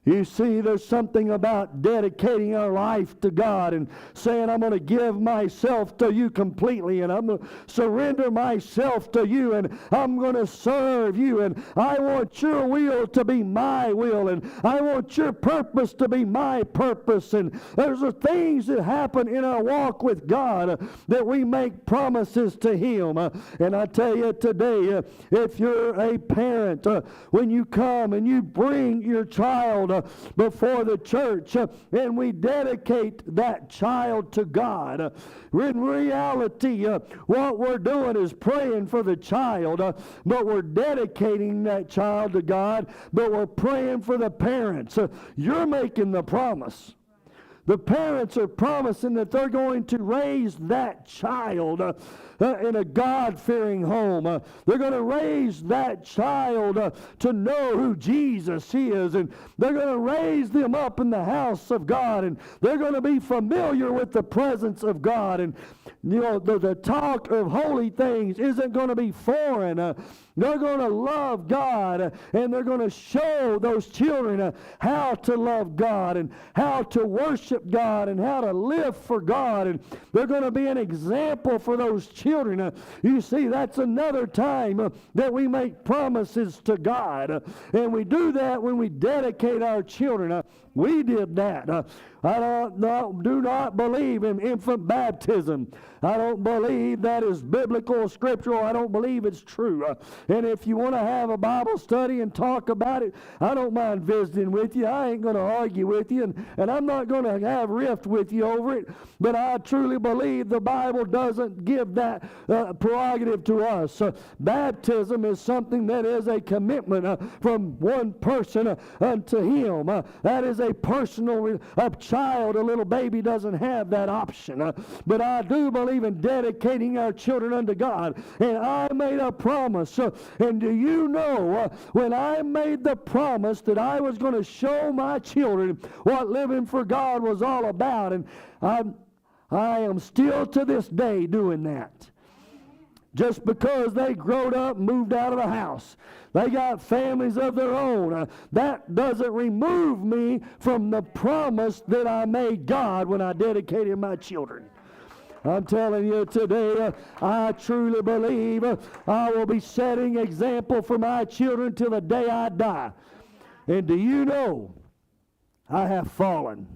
You see, there's something about dedicating our life to God and saying, I'm going to give myself to you completely, and I'm going to surrender myself to you, and I'm going to serve you, and I want your will to be my will, and I want your purpose to be my purpose. And there's things that happen in our walk with God that we make promises to Him. And I tell you today, if you're a parent, when you come and you bring your child before the church, and we dedicate that child to God. In reality, what we're doing is praying for the child, but we're dedicating that child to God, but we're praying for the parents. You're making the promise. The parents are promising that they're going to raise that child in a God-fearing home. They're going to raise that child to know who Jesus is, and they're going to raise them up in the house of God, and they're going to be familiar with the presence of God. And you know, the talk of holy things isn't going to be foreign. They're going to love God, and they're going to show those children how to love God and how to worship God and how to live for God. And they're going to be an example for those children. You see, that's another time that we make promises to God. And we do that when we dedicate our children. We did that. I do not believe in infant baptism. I don't believe that is biblical, scriptural. I don't believe it's true. And if you want to have a Bible study and talk about it, I don't mind visiting with you. I ain't going to argue with you, and I'm not going to have rift with you over it. But I truly believe the Bible doesn't give that prerogative to us. Baptism is something that is a commitment from one person unto Him. That is a personal child. A little baby doesn't have that option. But I do believe in dedicating our children unto God. And I made a promise. And do you know, when I made the promise that I was going to show my children what living for God was all about, and I am still to this day doing that. Just because they growed up and moved out of the house, they got families of their own, that doesn't remove me from the promise that I made God when I dedicated my children. I'm telling you today, I truly believe I will be setting example for my children till the day I die. And do you know, I have fallen.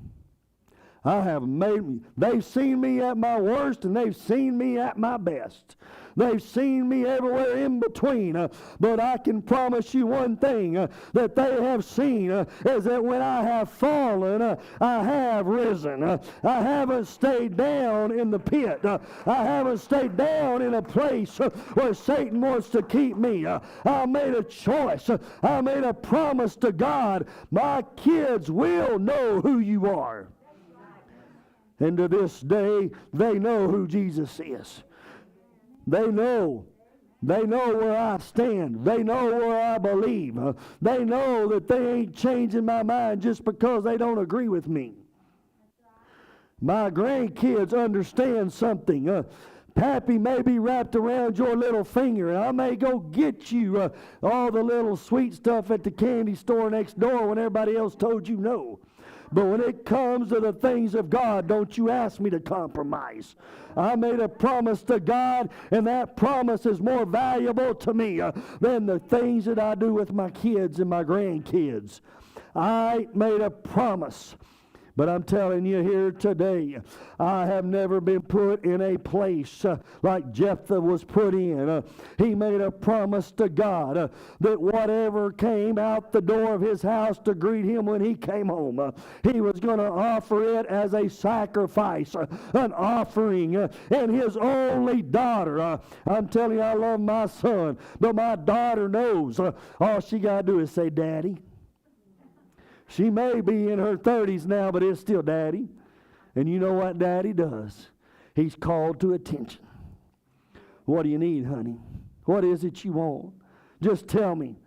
They've seen me at my worst, and they've seen me at my best. They've seen me everywhere in between. But I can promise you one thing that they have seen is that when I have fallen, I have risen. I haven't stayed down in the pit. I haven't stayed down in a place where Satan wants to keep me. I made a choice. I made a promise to God. My kids will know who you are. And to this day, they know who Jesus is. They know where I stand. They know where I believe. They know that they ain't changing my mind just because they don't agree with me. My grandkids understand something. Pappy may be wrapped around your little finger, and I may go get you all the little sweet stuff at the candy store next door when everybody else told you no. But when it comes to the things of God, don't you ask me to compromise. I made a promise to God, and that promise is more valuable to me than the things that I do with my kids and my grandkids. I made a promise. But I'm telling you here today, I have never been put in a place like Jephthah was put in. He made a promise to God that whatever came out the door of his house to greet him when he came home, he was going to offer it as a sacrifice, an offering. And his only daughter, I'm telling you, I love my son, but my daughter knows all she got to do is say, Daddy. She may be in her 30s now, but it's still Daddy. And you know what Daddy does? He's called to attention. What do you need, honey? What is it you want? Just tell me.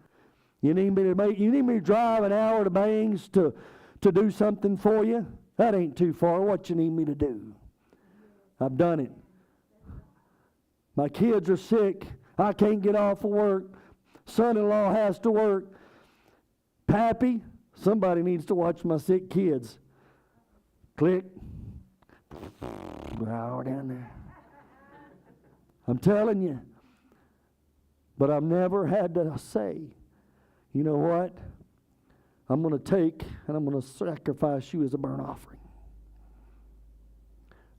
You need me to drive an hour to Bangs to do something for you? That ain't too far. What you need me to do? I've done it. My kids are sick. I can't get off of work. Son-in-law has to work. Pappy, Somebody needs to watch my sick kids. Click. Brow down there. I'm telling you. But I've never had to say, you know what? I'm going to take and I'm going to sacrifice you as a burnt offering.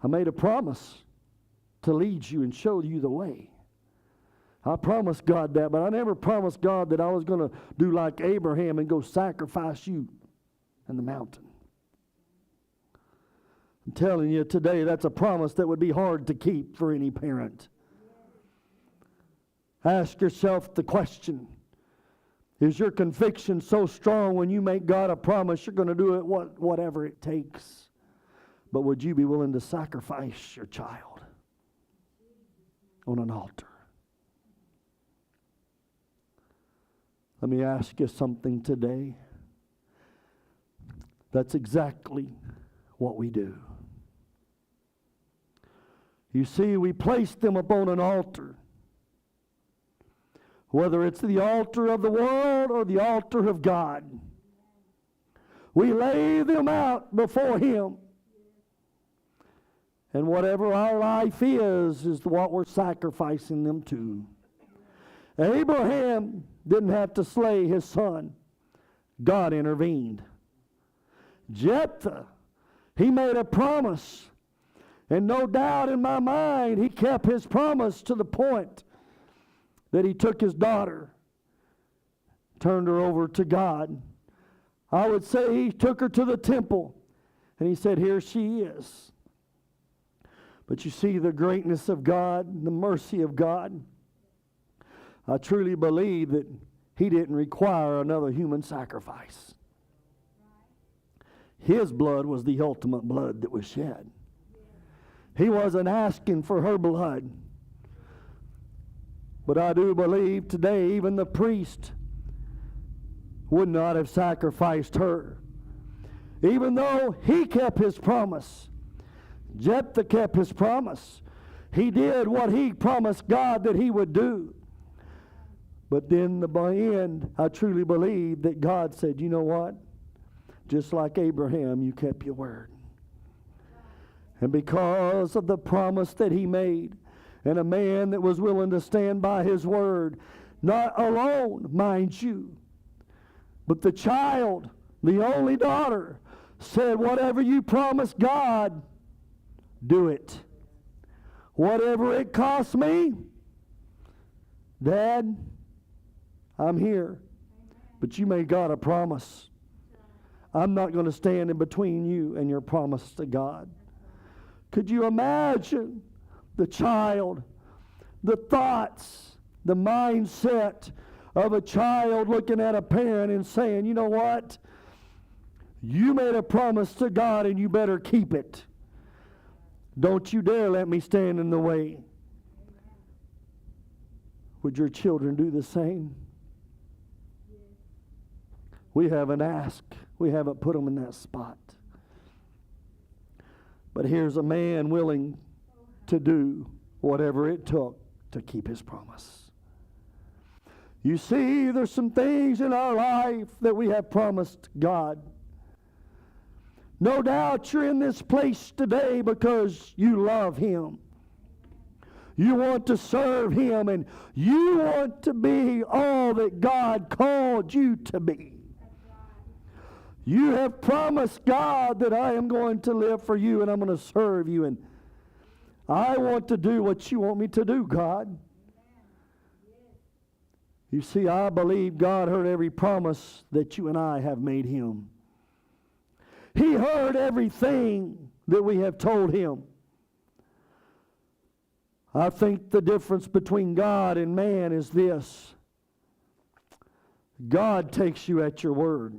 I made a promise to lead you and show you the way. I promised God that, but I never promised God that I was going to do like Abraham and go sacrifice you in the mountain. I'm telling you today, that's a promise that would be hard to keep for any parent. Ask yourself the question, is your conviction so strong when you make God a promise, you're going to do it whatever it takes? But would you be willing to sacrifice your child on an altar? Let me ask you something today. That's exactly what we do. You see, we place them upon an altar. Whether it's the altar of the world or the altar of God. We lay them out before Him. And whatever our life is what we're sacrificing them to. Abraham didn't have to slay his son. God intervened. Jephthah, he made a promise. And no doubt in my mind, he kept his promise to the point that he took his daughter, turned her over to God. I would say he took her to the temple, and he said, here she is. But you see the greatness of God, the mercy of God. I truly believe that He didn't require another human sacrifice. His blood was the ultimate blood that was shed. He wasn't asking for her blood. But I do believe today even the priest would not have sacrificed her. Even though he kept his promise. Jephthah kept his promise. He did what he promised God that he would do. But then by the end, I truly believe that God said, you know what? Just like Abraham, you kept your word. And because of the promise that he made, and a man that was willing to stand by his word, not alone, mind you, but the child, the only daughter, said, whatever you promise God, do it. Whatever it costs me, Dad, I'm here. But you made God a promise. I'm not going to stand in between you and your promise to God. Could you imagine the child, the thoughts, the mindset of a child looking at a parent and saying, you know what? You made a promise to God and you better keep it. Don't you dare let me stand in the way. Would your children do the same? We haven't asked. We haven't put them in that spot. But here's a man willing to do whatever it took to keep his promise. You see, there's some things in our life that we have promised God. No doubt you're in this place today because you love Him. You want to serve Him and you want to be all that God called you to be. You have promised God that I am going to live for you and I'm going to serve you, and I want to do what you want me to do, God. You see, I believe God heard every promise that you and I have made Him. He heard everything that we have told Him. I think the difference between God and man is this. God takes you at your word.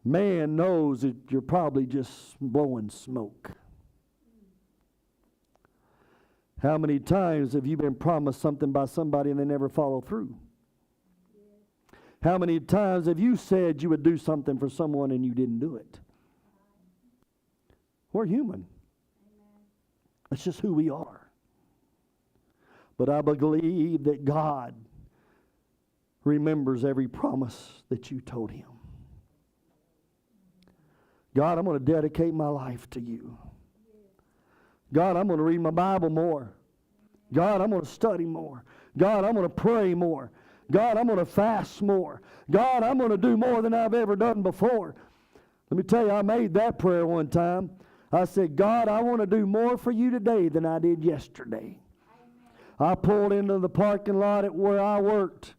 Man knows that you're probably just blowing smoke. How many times have you been promised something by somebody and they never follow through? How many times have you said you would do something for someone and you didn't do it? We're human. That's just who we are. But I believe that God remembers every promise that you told him. God, I'm going to dedicate my life to you. God, I'm going to read my Bible more. God, I'm going to study more. God, I'm going to pray more. God, I'm going to fast more. God, I'm going to do more than I've ever done before. Let me tell you, I made that prayer one time. I said, God, I want to do more for you today than I did yesterday. Amen. I pulled into the parking lot at where I worked.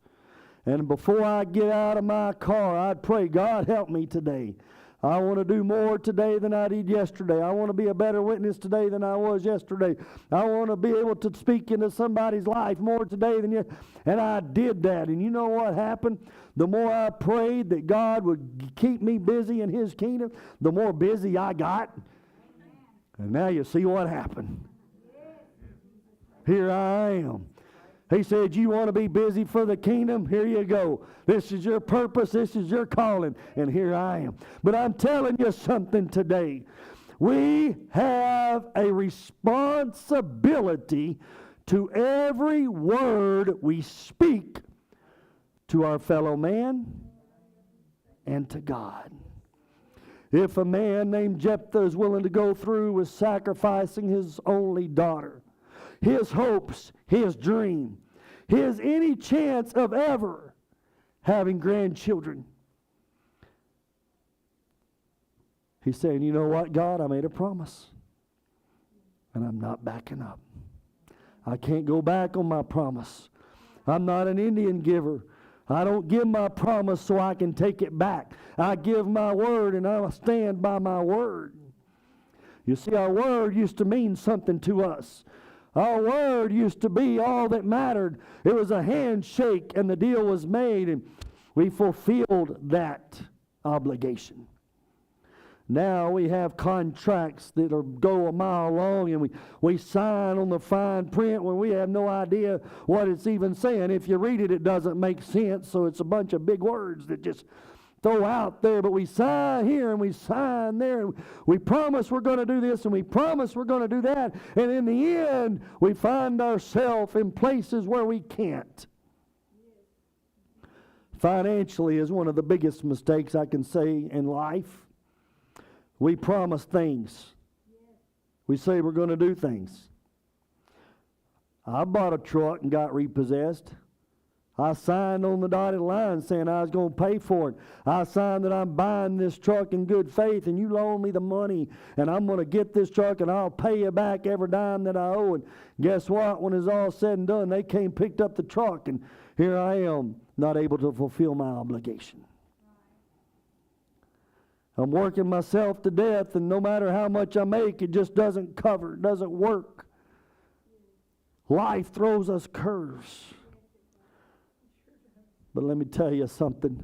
And before I get out of my car, I'd pray, God, help me today. I want to do more today than I did yesterday. I want to be a better witness today than I was yesterday. I want to be able to speak into somebody's life more today than yesterday. And I did that. And you know what happened? The more I prayed that God would keep me busy in His kingdom, the more busy I got. And now you see what happened. Here I am. He said, you want to be busy for the kingdom? Here you go. This is your purpose. This is your calling. And here I am. But I'm telling you something today. We have a responsibility to every word we speak to our fellow man and to God. If a man named Jephthah is willing to go through with sacrificing his only daughter, his hopes, his dream, his any chance of ever having grandchildren, he's saying, you know what, God, I made a promise, and I'm not backing up. I can't go back on my promise. I'm not an Indian giver. I don't give my promise so I can take it back. I give my word, and I'll stand by my word. You see, our word used to mean something to us. Our word used to be all that mattered. It was a handshake, and the deal was made, and we fulfilled that obligation. Now we have contracts that go a mile long, and we sign on the fine print when we have no idea what it's even saying. If you read it, it doesn't make sense, so it's a bunch of big words that just throw out there. But we sign here and we sign there, and we promise we're going to do this and we promise we're going to do that, and in the end we find ourselves in places where we can't. Financially is one of the biggest mistakes I can say in life. We promise things. We say we're going to do things. I bought a truck and got repossessed. I signed on the dotted line saying I was going to pay for it. I signed that I'm buying this truck in good faith, and you loan me the money, and I'm going to get this truck, and I'll pay you back every dime that I owe. And guess what? When it's all said and done, they came, picked up the truck, and here I am, not able to fulfill my obligation. I'm working myself to death, and no matter how much I make, it just doesn't cover, it doesn't work. Life throws us curves. But let me tell you something.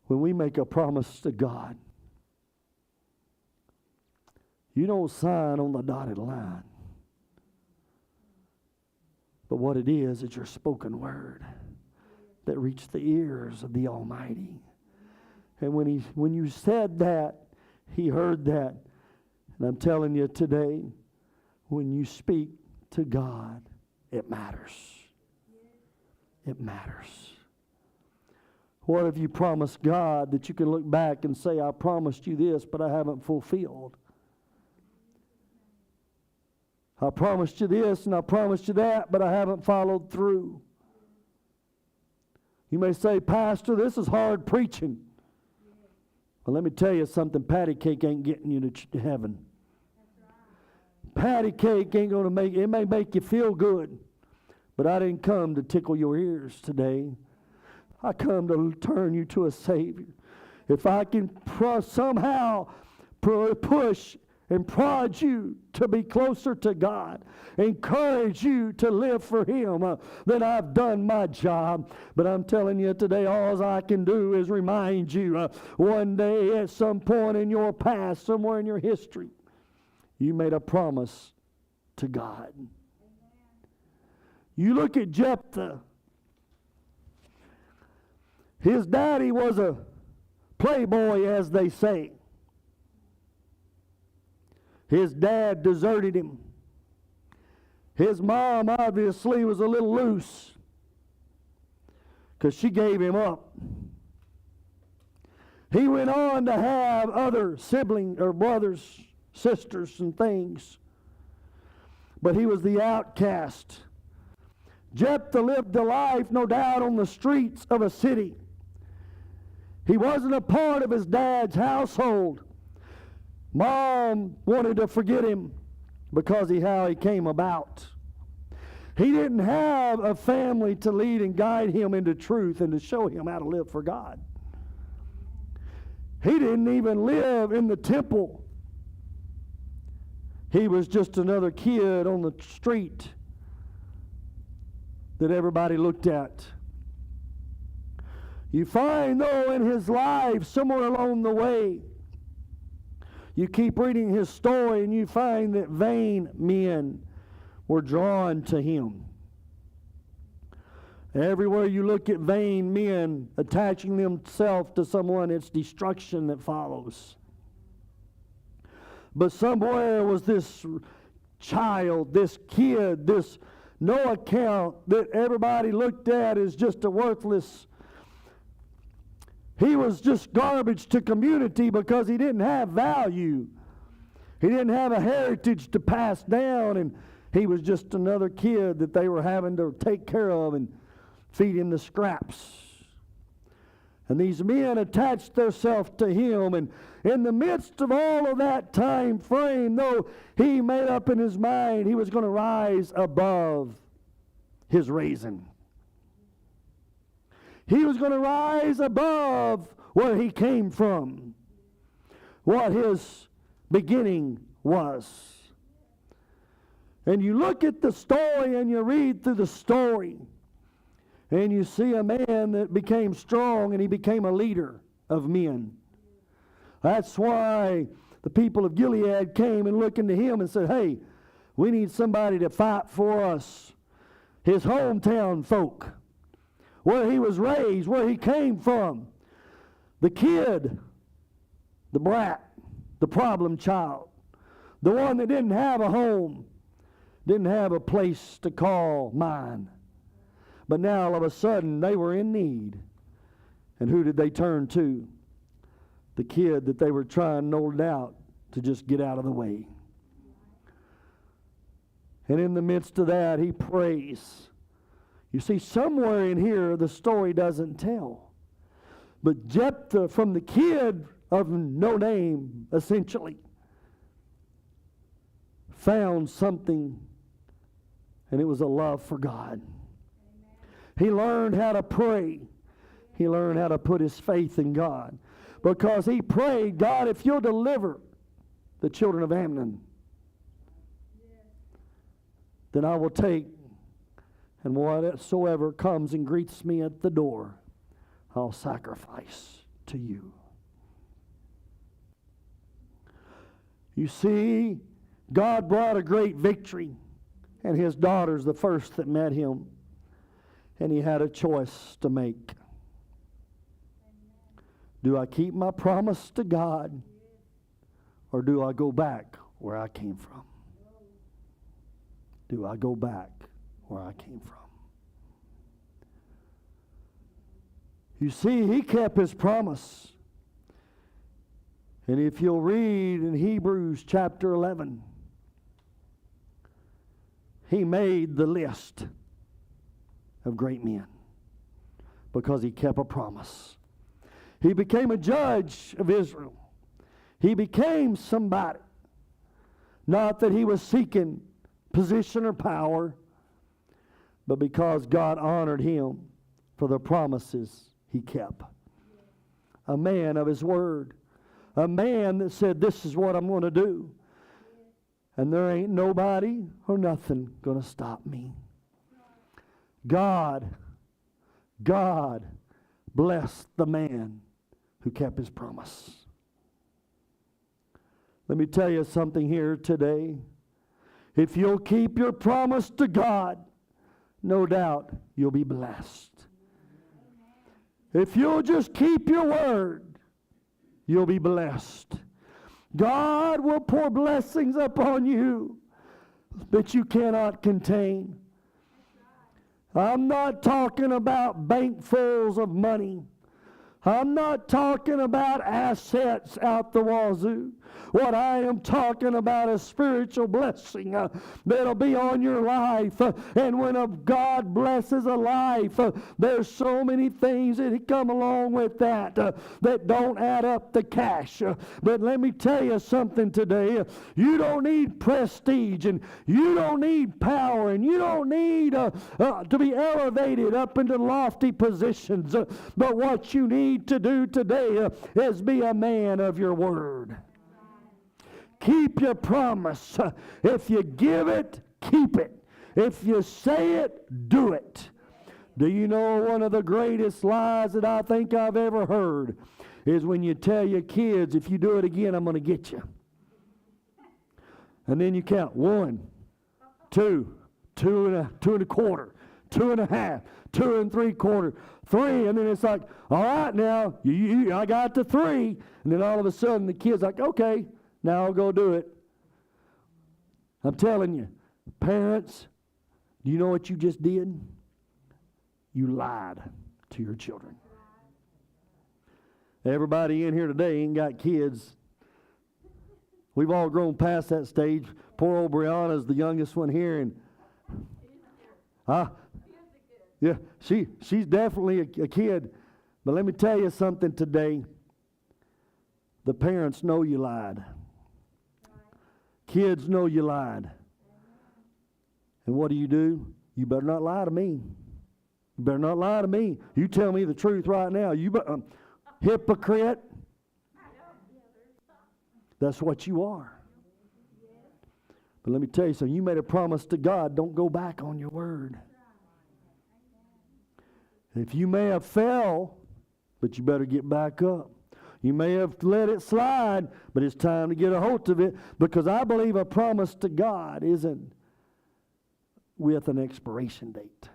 When we make a promise to God, you don't sign on the dotted line. But what it is your spoken word that reached the ears of the Almighty. And when you said that, He heard that. And I'm telling you today, when you speak to God, it matters. It matters. What if you promised God that you can look back and say, I promised you this, but I haven't fulfilled? I promised you this and I promised you that, but I haven't followed through. You may say, Pastor, this is hard preaching. Well, let me tell you something. Patty cake ain't getting you to heaven. Patty cake ain't going to make, it may make you feel good, but I didn't come to tickle your ears today. I come to turn you to a Savior. If I can somehow push and prod you to be closer to God, encourage you to live for Him, then I've done my job. But I'm telling you today, all I can do is remind you, one day at some point in your past, somewhere in your history, you made a promise to God. Amen. You look at Jephthah. His daddy was a playboy, as they say. His dad deserted him. His mom obviously was a little loose. because she gave him up. He went on to have other siblings or brothers, sisters, and things. But he was the outcast. Jephthah lived a life, no doubt, on the streets of a city. He wasn't a part of his dad's household. Mom wanted to forget him because of how he came about. He didn't have a family to lead and guide him into truth and to show him how to live for God. He didn't even live in the temple. He was just another kid on the street that everybody looked at. You find, though, in his life, somewhere along the way, you keep reading his story and you find that vain men were drawn to him. Everywhere you look at vain men attaching themselves to someone, it's destruction that follows. But somewhere was this child, this kid, this no account that everybody looked at as just a worthless. He was just garbage to community because he didn't have value. He didn't have a heritage to pass down, and he was just another kid that they were having to take care of and feed him the scraps. And these men attached themselves to him, and in the midst of all of that time frame, though he made up in his mind he was going to rise above his raising. He was going to rise above where he came from, what his beginning was. And you look at the story and you read through the story, and you see a man that became strong and he became a leader of men. That's why the people of Gilead came and looked into him and said, hey, we need somebody to fight for us. His hometown folk, where he was raised, where he came from. The kid, the brat, the problem child, the one that didn't have a home, didn't have a place to call mine. But now all of a sudden they were in need. And who did they turn to? The kid that they were trying, no doubt, to just get out of the way. And in the midst of that, he prays. You see, somewhere in here the story doesn't tell. But Jephthah, from the kid of no name, essentially, found something, and it was a love for God. He learned how to pray. He learned how to put his faith in God. Because he prayed, God, if you'll deliver the children of Ammon, then I will take, and whatsoever comes and greets me at the door, I'll sacrifice to you. You see, God brought a great victory, and his daughter's the first that met him. And he had a choice to make. Do I keep my promise to God, or do I go back where I came from? Do I go back where I came from? You see, he kept his promise. And if you'll read in Hebrews chapter 11, he made the list of great men because he kept a promise. He became a judge of Israel. He became somebody. Not that he was seeking position or power, but because God honored him for the promises he kept. A man of his word. A man that said, this is what I'm going to do. And there ain't nobody or nothing going to stop me. God blessed the man who kept his promise. Let me tell you something here today. If you'll keep your promise to God, no doubt you'll be blessed. If you'll just keep your word, you'll be blessed. God will pour blessings upon you that you cannot contain. I'm not talking about bankfuls of money. I'm not talking about assets out the wazoo. What I am talking about is spiritual blessing that'll be on your life. And when God blesses a life, there's so many things that come along with that that don't add up to cash. But let me tell you something today. You don't need prestige, and you don't need power, and you don't need to be elevated up into lofty positions. But what you need to do today is be a man of your word. Keep your promise. If you give it, keep it. If you say it, do it. Do you know one of the greatest lies that I think I've ever heard is when you tell your kids, if you do it again, I'm going to get you. And then you count 1, 2, 2 and a quarter, 2 and a half, 2 and 3/4, 3, and then it's like, all right, now I got to 3, and then all of a sudden the kid's like, okay, now I'll go do it. I'm telling you, parents, do you know what you just did? You lied to your children. Everybody in here today ain't got kids. We've all grown past that stage. Poor old Brianna's the youngest one here, and yeah, she's definitely a kid. But let me tell you something today. The parents know you lied. Kids know you lied. And what do? You better not lie to me. You better not lie to me. You tell me the truth right now. You hypocrite. That's what you are. But let me tell you something. You made a promise to God. Don't go back on your word. If you may have fell, but you better get back up. You may have let it slide, but it's time to get a hold of it, because I believe a promise to God isn't with an expiration date.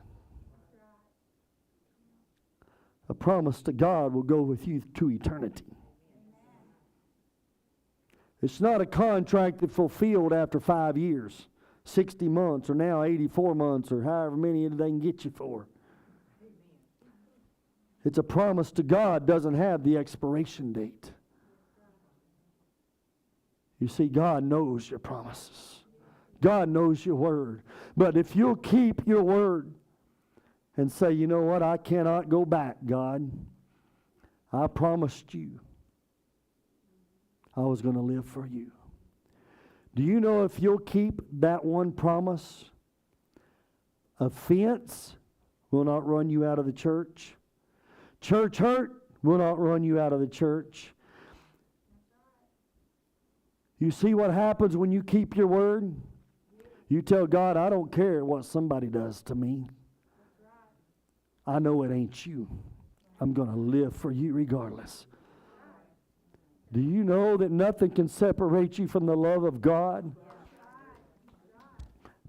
A promise to God will go with you to eternity. It's not a contract that's fulfilled after 5 years, 60 months, or now 84 months, or however many they can get you for. It's a promise to God, doesn't have the expiration date. You see, God knows your promises. God knows your word. But if you'll keep your word and say, you know what, I cannot go back, God. I promised you I was going to live for you. Do you know if you'll keep that one promise, offense will not run you out of the church? Church hurt will not run you out of the church. You see what happens when you keep your word? You tell God, I don't care what somebody does to me. I know it ain't you. I'm going to live for you regardless. Do you know that nothing can separate you from the love of God?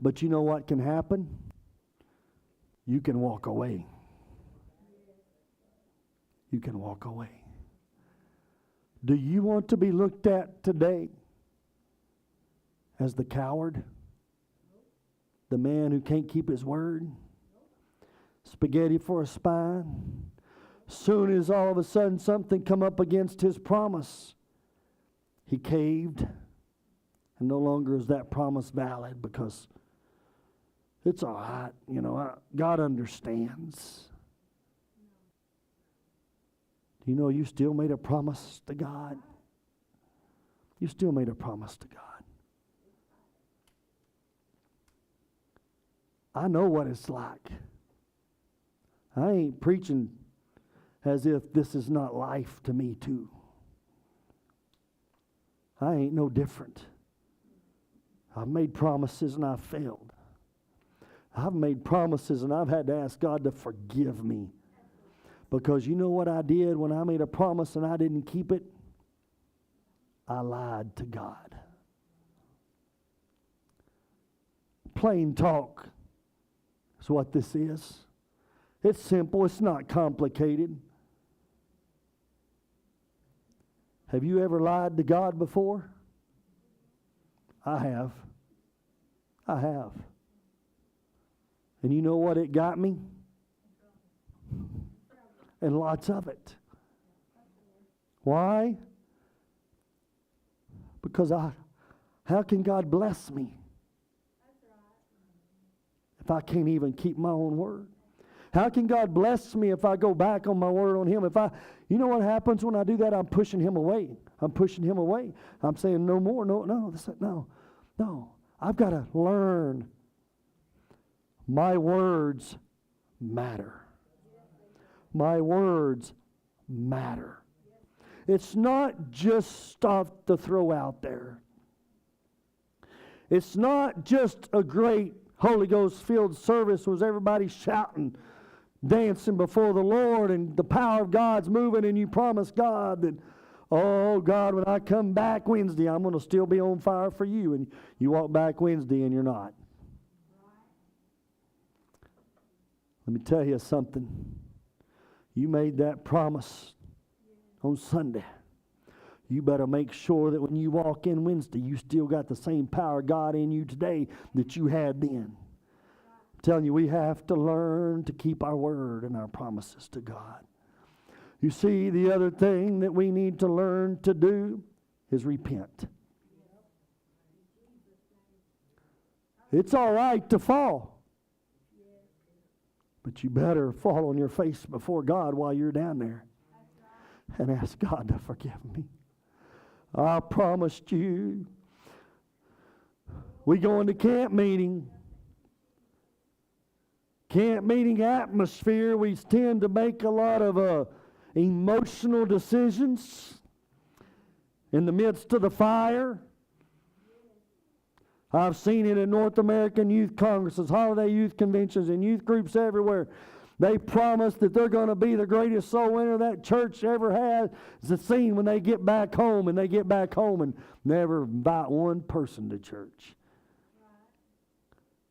But you know what can happen? You can walk away. You can walk away. Do you want to be looked at today as the coward? The man who can't keep his word? Spaghetti for a spine? Soon as all of a sudden something come up against his promise, he caved, and no longer is that promise valid because it's all right, God understands. Do you know you still made a promise to God? You still made a promise to God. I know what it's like. I ain't preaching as if this is not life to me too. I ain't no different. I've made promises and I've failed. I've made promises and I've had to ask God to forgive me. Because you know what I did when I made a promise and I didn't keep it? I lied to God. Plain talk is what this is. It's simple. It's not complicated. Have you ever lied to God before? I have. And you know what it got me? And lots of it. Why? Because how can God bless me if I can't even keep my own word? How can God bless me if I go back on my word on Him? You know what happens when I do that? I'm pushing Him away. I'm pushing Him away. I'm saying no more, no. I've got to learn. My words matter. My words matter. It's not just stuff to throw out there. It's not just a great Holy Ghost filled service was everybody shouting, dancing before the Lord, and the power of God's moving, and you promise God that, oh God, when I come back Wednesday, I'm going to still be on fire for you. And you walk back Wednesday and you're not. Let me tell you something. You made that promise on Sunday. You better make sure that when you walk in Wednesday, you still got the same power of God in you today that you had then. I'm telling you, we have to learn to keep our word and our promises to God. You see, the other thing that we need to learn to do is repent. It's all right to fall, but you better fall on your face before God while you're down there and ask God to forgive me. I promised you. We go into camp meeting. Camp meeting atmosphere, we tend to make a lot of emotional decisions in the midst of the fire. I've seen it in North American youth congresses, holiday youth conventions, and youth groups everywhere. They promise that they're going to be the greatest soul winner that church ever had. It's a scene when they get back home, and they get back home and never invite one person to church.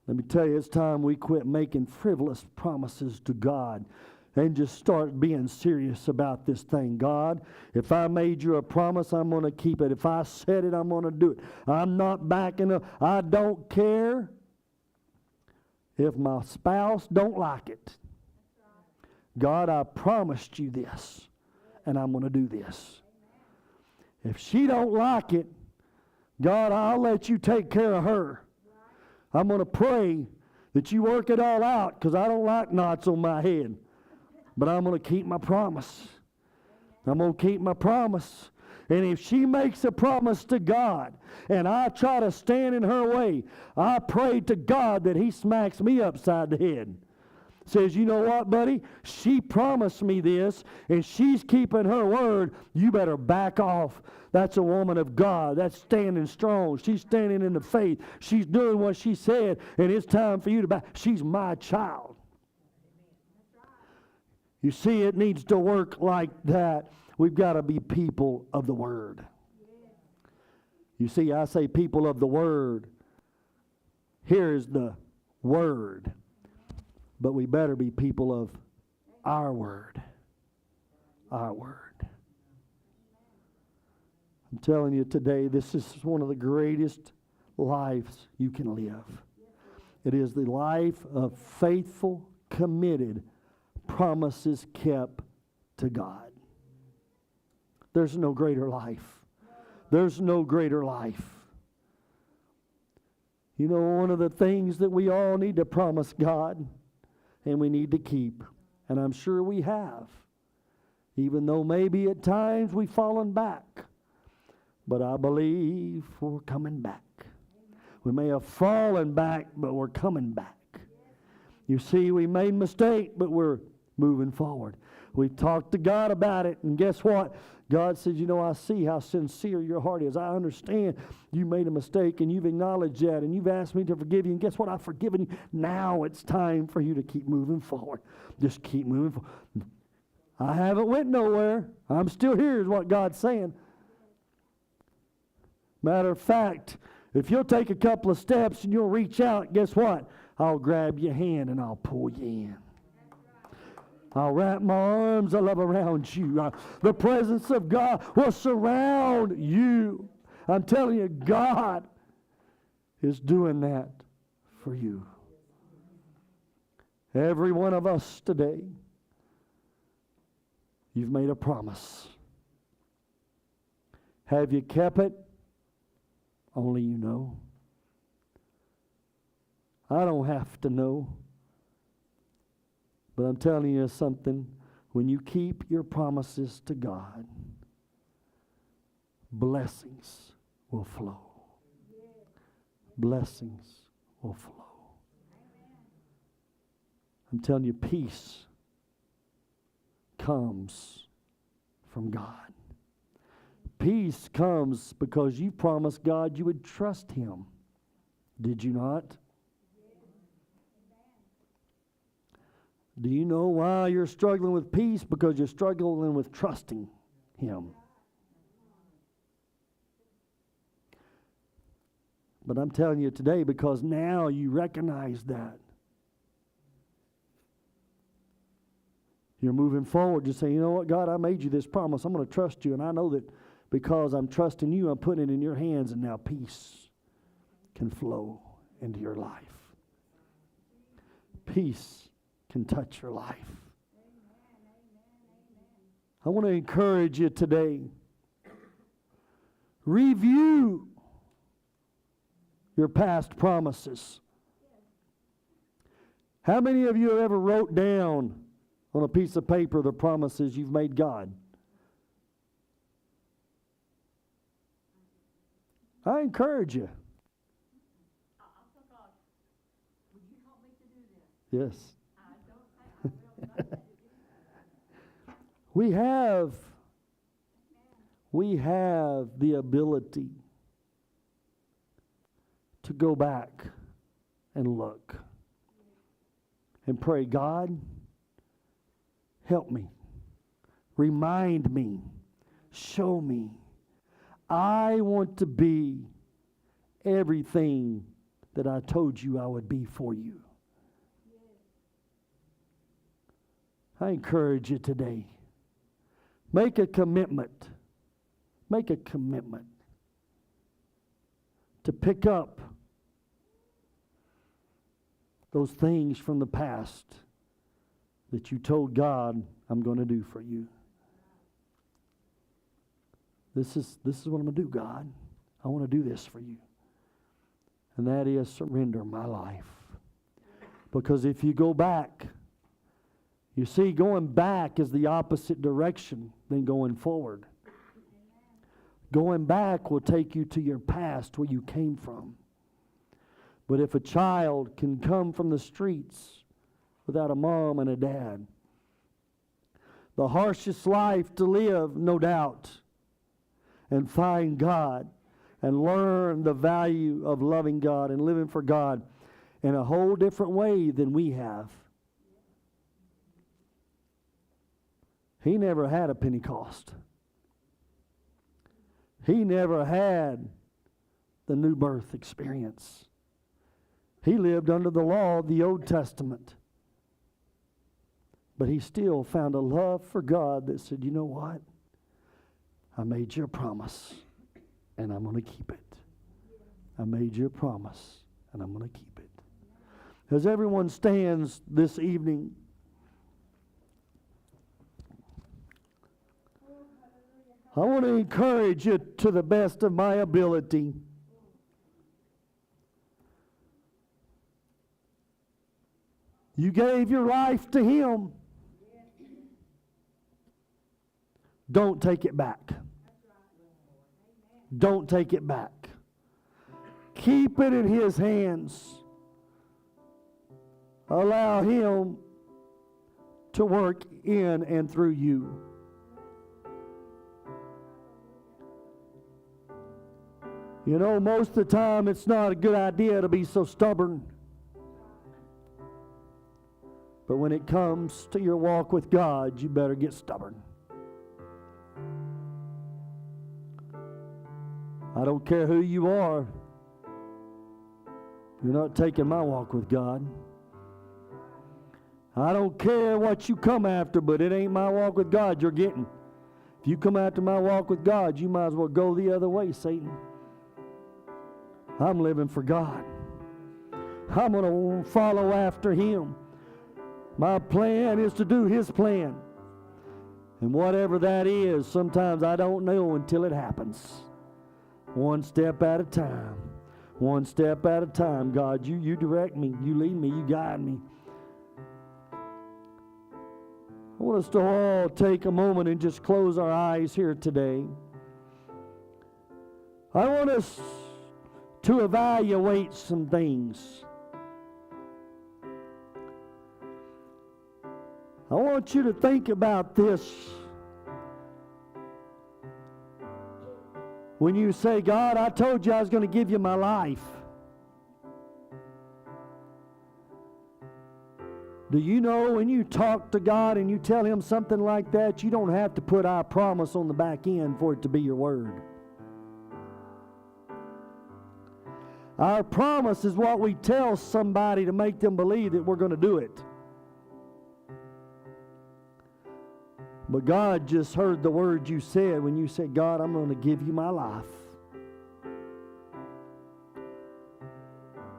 Let me tell you, it's time we quit making frivolous promises to God and just start being serious about this thing. God, if I made you a promise, I'm going to keep it. If I said it, I'm going to do it. I'm not backing up. I don't care if my spouse don't like it. God, I promised you this, and I'm going to do this. If she don't like it, God, I'll let you take care of her. I'm going to pray that you work it all out, because I don't like knots on my head. But I'm going to keep my promise. I'm going to keep my promise. And if she makes a promise to God, and I try to stand in her way, I pray to God that He smacks me upside the head. Says, you know what, buddy? She promised me this, and she's keeping her word. You better back off. That's a woman of God. That's standing strong. She's standing in the faith. She's doing what she said, and it's time for you to back. She's my child. You see, it needs to work like that. We've got to be people of the Word. You see, I say people of the Word. Here's the Word. But we better be people of our Word. Our Word. I'm telling you today, this is one of the greatest lives you can live. It is the life of faithful, committed, promises kept to God. There's no greater life. There's no greater life. You know, one of the things that we all need to promise God and we need to keep, and I'm sure we have, even though maybe at times we've fallen back, but I believe we're coming back. We may have fallen back, but we're coming back. You see, we made a mistake, but we're moving forward. We talked to God about it, and guess what? God says, you know, I see how sincere your heart is. I understand you made a mistake, and you've acknowledged that, and you've asked me to forgive you, and guess what? I've forgiven you. Now it's time for you to keep moving forward. Just keep moving forward. I haven't went nowhere. I'm still here is what God's saying. Matter of fact, if you'll take a couple of steps and you'll reach out, guess what? I'll grab your hand and I'll pull you in. I'll wrap my arms of love around you. The presence of God will surround you. I'm telling you, God is doing that for you. Every one of us today, you've made a promise. Have you kept it? Only you know. I don't have to know. But I'm telling you something. When you keep your promises to God, blessings will flow. Blessings will flow. I'm telling you, peace comes from God. Peace comes because you promised God you would trust Him. Did you not? Do you know why you're struggling with peace? Because you're struggling with trusting Him. But I'm telling you today, because now you recognize that. You're moving forward. Just say, you know what, God, I made you this promise. I'm going to trust you. And I know that because I'm trusting you, I'm putting it in your hands. And now peace can flow into your life. Peace can touch your life. I want to encourage you today. Review your past promises. How many of you have ever wrote down on a piece of paper the promises you've made God? I encourage you. Would you help me to do this? Yes. I will. We have the ability to go back and look and pray, God, help me, remind me, show me. I want to be everything that I told you I would be for you. I encourage you today. Make a commitment. Make a commitment to pick up those things from the past that you told God, I'm going to do for you. This is what I'm going to do, God. I want to do this for you. And that is surrender my life. Because if you go back, you see, going back is the opposite direction than going forward. Going back will take you to your past, where you came from. But if a child can come from the streets without a mom and a dad, the harshest life to live, no doubt, and find God and learn the value of loving God and living for God in a whole different way than we have. He never had a Pentecost. He never had the new birth experience. He lived under the law of the Old Testament. But he still found a love for God that said, you know what? I made you a promise, and I'm going to keep it. I made you a promise, and I'm going to keep it. As everyone stands this evening, I want to encourage you to the best of my ability. You gave your life to Him. Don't take it back. Don't take it back. Keep it in His hands. Allow Him to work in and through you. You know, most of the time it's not a good idea to be so stubborn. But when it comes to your walk with God, you better get stubborn. I don't care who you are. You're not taking my walk with God. I don't care what you come after, but it ain't my walk with God you're getting. If you come after my walk with God, you might as well go the other way, Satan. I'm living for God. I'm going to follow after Him. My plan is to do His plan. And whatever that is, sometimes I don't know until it happens. One step at a time. One step at a time. God, you direct me. You lead me. You guide me. I want us to all take a moment and just close our eyes here today. I want us to evaluate some things. I want you to think about this. When you say, God, I told you I was going to give you my life. Do you know when you talk to God and you tell Him something like that, you don't have to put "I promise" on the back end for it to be your word. Our promise is what we tell somebody to make them believe that we're going to do it. But God just heard the word you said when you said, God, I'm going to give you my life.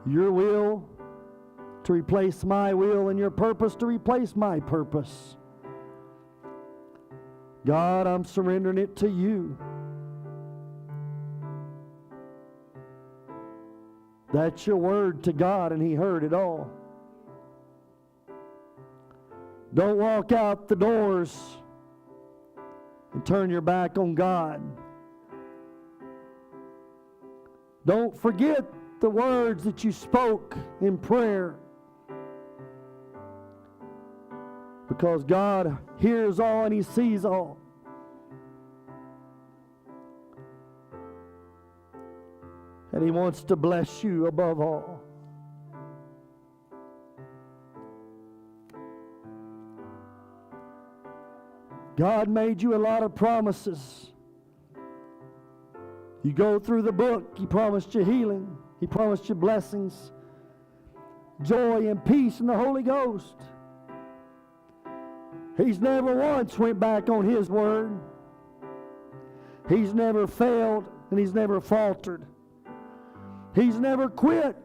Your will to replace my will and your purpose to replace my purpose. God, I'm surrendering it to you. That's your word to God, and He heard it all. Don't walk out the doors and turn your back on God. Don't forget the words that you spoke in prayer, because God hears all and He sees all. And He wants to bless you above all. God made you a lot of promises. You go through the book, He promised you healing. He promised you blessings, joy and peace in the Holy Ghost. He's never once went back on His word. He's never failed, and He's never faltered. He's never quit,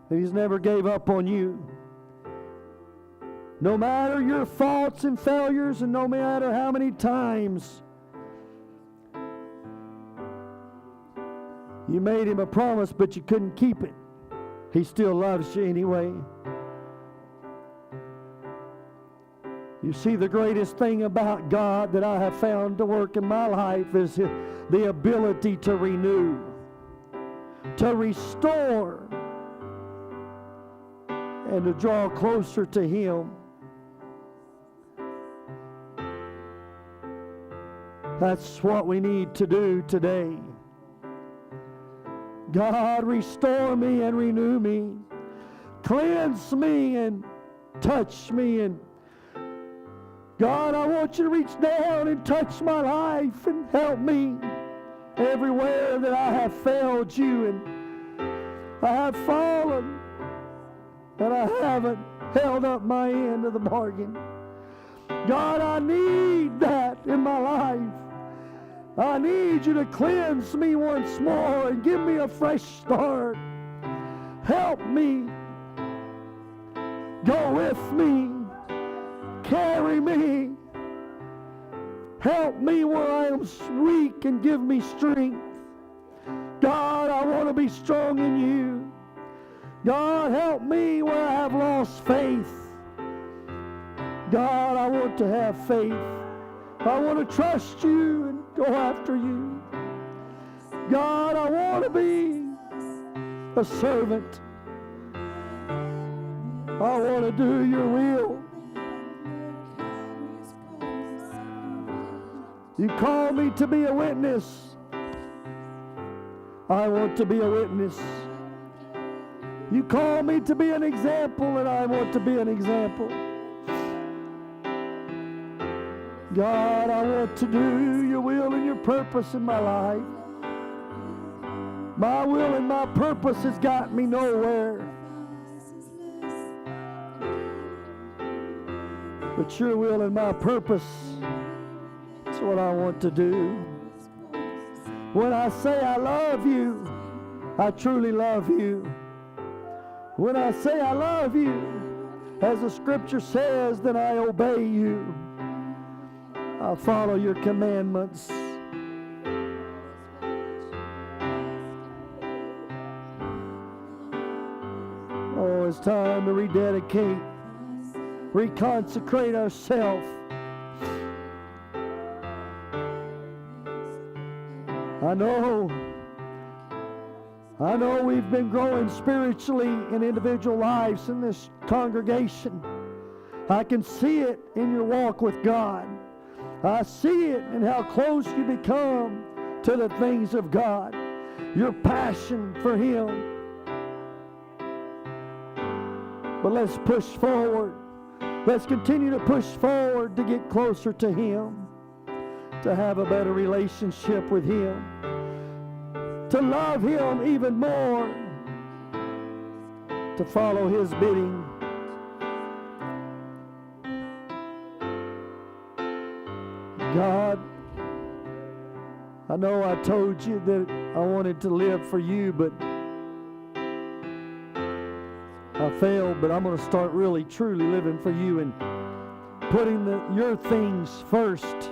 and He's never gave up on you. No matter your faults and failures, and no matter how many times you made Him a promise but you couldn't keep it, He still loves you anyway. You see, the greatest thing about God that I have found to work in my life is the ability to renew, to restore, and to draw closer to Him. That's what we need to do today. God, restore me and renew me. Cleanse me and touch me. And God, I want you to reach down and touch my life and help me everywhere that I have failed you and I have fallen and I haven't held up my end of the bargain. God, I need that in my life. I need you to cleanse me once more and give me a fresh start. Help me. Go with me. Carry me. Help me where I am weak and give me strength. God, I want to be strong in you. God, help me where I have lost faith. God, I want to have faith. I want to trust you and go after you. God, I want to be a servant. I want to do your will. You call me to be a witness. I want to be a witness. You call me to be an example, and I want to be an example. God, I want to do your will and your purpose in my life. My will and my purpose has got me nowhere. But your will and my purpose, that's what I want to do. When I say I love you, I truly love you. When I say I love you, as the scripture says, then I obey you. I follow your commandments. Oh, it's time to rededicate, reconsecrate ourselves. I know we've been growing spiritually in individual lives in this congregation. I can see it in your walk with God. I see it in how close you become to the things of God. Your passion for Him. But let's push forward. Let's continue to push forward to get closer to Him, to have a better relationship with Him, to love Him even more, to follow His bidding. God, I know I told you that I wanted to live for you, but I failed. But I'm going to start really, truly living for you and putting your things first.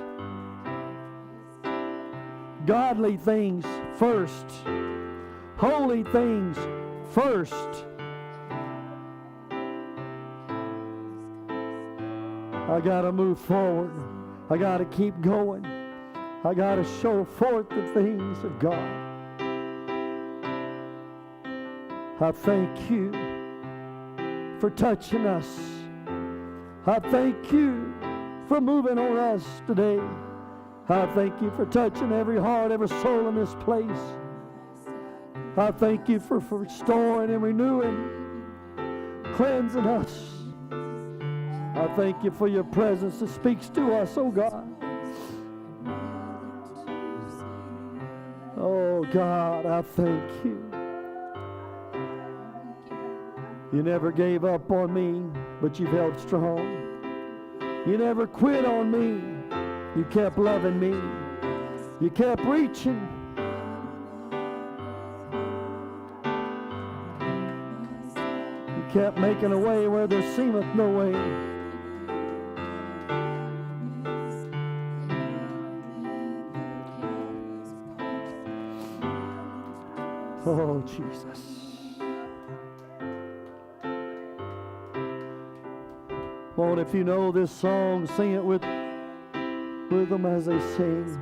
Godly things first. Holy things first. I got to move forward. I got to keep going. I got to show forth the things of God. I thank you for touching us. I thank you for moving on us today. I thank you for touching every heart, every soul in this place. I thank you for restoring and renewing, cleansing us. I thank you for your presence that speaks to us, oh God. Oh God, I thank you. You never gave up on me, but you've held strong. You never quit on me. You kept loving me. You kept reaching. You kept making a way where there seemeth no way. Oh, Jesus. Lord, if you know this song, sing it with them as they sing.